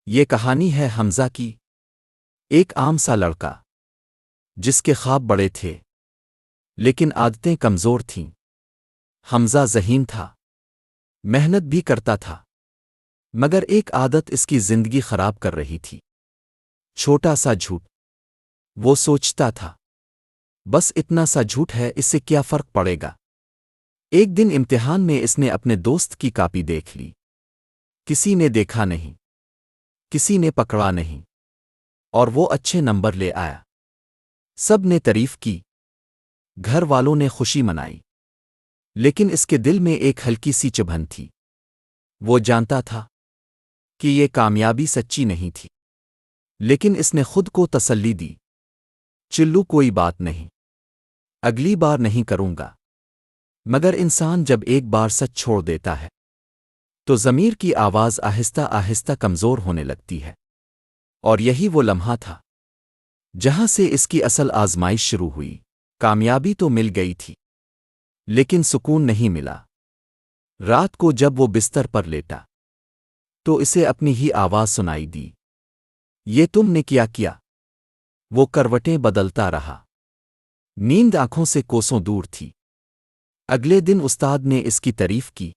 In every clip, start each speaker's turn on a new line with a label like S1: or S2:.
S1: یہ کہانی ہے حمزہ کی۔ ایک عام سا لڑکا جس کے خواب بڑے تھے لیکن عادتیں کمزور تھیں۔ حمزہ ذہین تھا، محنت بھی کرتا تھا، مگر ایک عادت اس کی زندگی خراب کر رہی تھی۔ چھوٹا سا جھوٹ۔ وہ سوچتا تھا بس اتنا سا جھوٹ ہے، اس سے کیا فرق پڑے گا۔ ایک دن امتحان میں اس نے اپنے دوست کی کاپی دیکھ لی۔ کسی نے دیکھا نہیں، کسی نے پکڑا نہیں، اور وہ اچھے نمبر لے آیا۔ سب نے تعریف کی، گھر والوں نے خوشی منائی، لیکن اس کے دل میں ایک ہلکی سی چبھن تھی۔ وہ جانتا تھا کہ یہ کامیابی سچی نہیں تھی، لیکن اس نے خود کو تسلی دی، چلو کوئی بات نہیں، اگلی بار نہیں کروں گا۔ مگر انسان جب ایک بار سچ چھوڑ دیتا ہے تو ضمیر کی آواز آہستہ آہستہ کمزور ہونے لگتی ہے، اور یہی وہ لمحہ تھا جہاں سے اس کی اصل آزمائش شروع ہوئی۔ کامیابی تو مل گئی تھی، لیکن سکون نہیں ملا۔ رات کو جب وہ بستر پر لیٹا تو اسے اپنی ہی آواز سنائی دی، یہ تم نے کیا؟ وہ کروٹیں بدلتا رہا، نیند آنکھوں سے کوسوں دور تھی۔ اگلے دن استاد نے اس کی تعریف کی،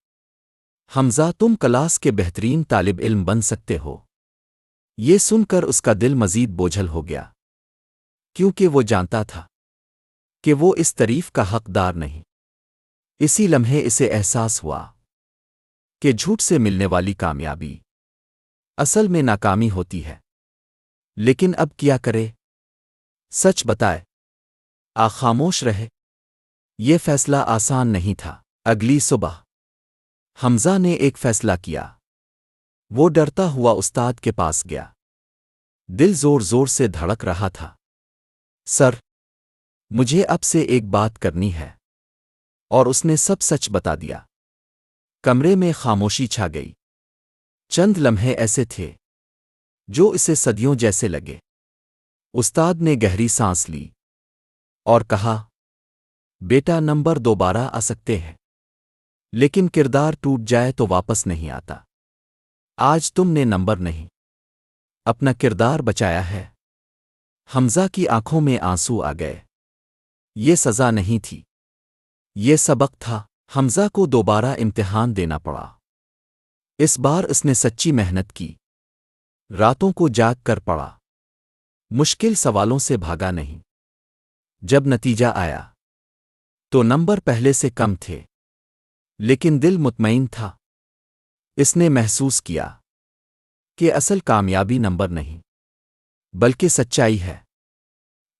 S1: حمزہ تم کلاس کے بہترین طالب علم بن سکتے ہو۔ یہ سن کر اس کا دل مزید بوجھل ہو گیا، کیونکہ وہ جانتا تھا کہ وہ اس تعریف کا حقدار نہیں۔ اسی لمحے اسے احساس ہوا کہ جھوٹ سے ملنے والی کامیابی اصل میں ناکامی ہوتی ہے۔ لیکن اب کیا کرے؟ سچ بتائے خاموش رہے؟ یہ فیصلہ آسان نہیں تھا۔ اگلی صبح حمزہ نے ایک فیصلہ کیا۔ وہ ڈرتا ہوا استاد کے پاس گیا، دل زور زور سے دھڑک رہا تھا۔ سر، مجھے اب سے ایک بات کرنی ہے۔ اور اس نے سب سچ بتا دیا۔ کمرے میں خاموشی چھا گئی۔ چند لمحے ایسے تھے جو اسے صدیوں جیسے لگے۔ استاد نے گہری سانس لی اور کہا، بیٹا نمبر دوبارہ آ سکتے ہیں، لیکن کردار ٹوٹ جائے تو واپس نہیں آتا۔ آج تم نے نمبر نہیں، اپنا کردار بچایا ہے۔ حمزہ کی آنکھوں میں آنسو آ گئے۔ یہ سزا نہیں تھی، یہ سبق تھا۔ حمزہ کو دوبارہ امتحان دینا پڑا۔ اس بار اس نے سچی محنت کی، راتوں کو جاگ کر پڑھا، مشکل سوالوں سے بھاگا نہیں۔ جب نتیجہ آیا تو نمبر پہلے سے کم تھے، لیکن دل مطمئن تھا۔ اس نے محسوس کیا کہ اصل کامیابی نمبر نہیں بلکہ سچائی ہے۔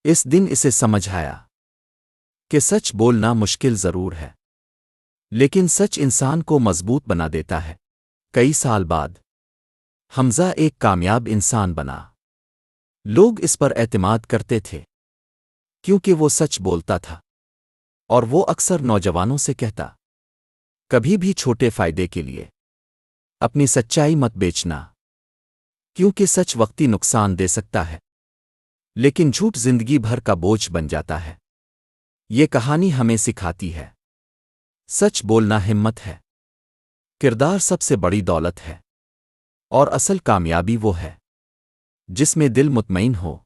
S1: اس دن اسے سمجھ آیا کہ سچ بولنا مشکل ضرور ہے، لیکن سچ انسان کو مضبوط بنا دیتا ہے۔ کئی سال بعد حمزہ ایک کامیاب انسان بنا۔ لوگ اس پر اعتماد کرتے تھے کیونکہ وہ سچ بولتا تھا، اور وہ اکثر نوجوانوں سے کہتا، کبھی بھی چھوٹے فائدے کے لیے اپنی سچائی مت بیچنا، کیونکہ سچ وقتی نقصان دے سکتا ہے، لیکن جھوٹ زندگی بھر کا بوجھ بن جاتا ہے۔ یہ کہانی ہمیں سکھاتی ہے، سچ بولنا ہمت ہے، کردار سب سے بڑی دولت ہے، اور اصل کامیابی وہ ہے جس میں دل مطمئن ہو۔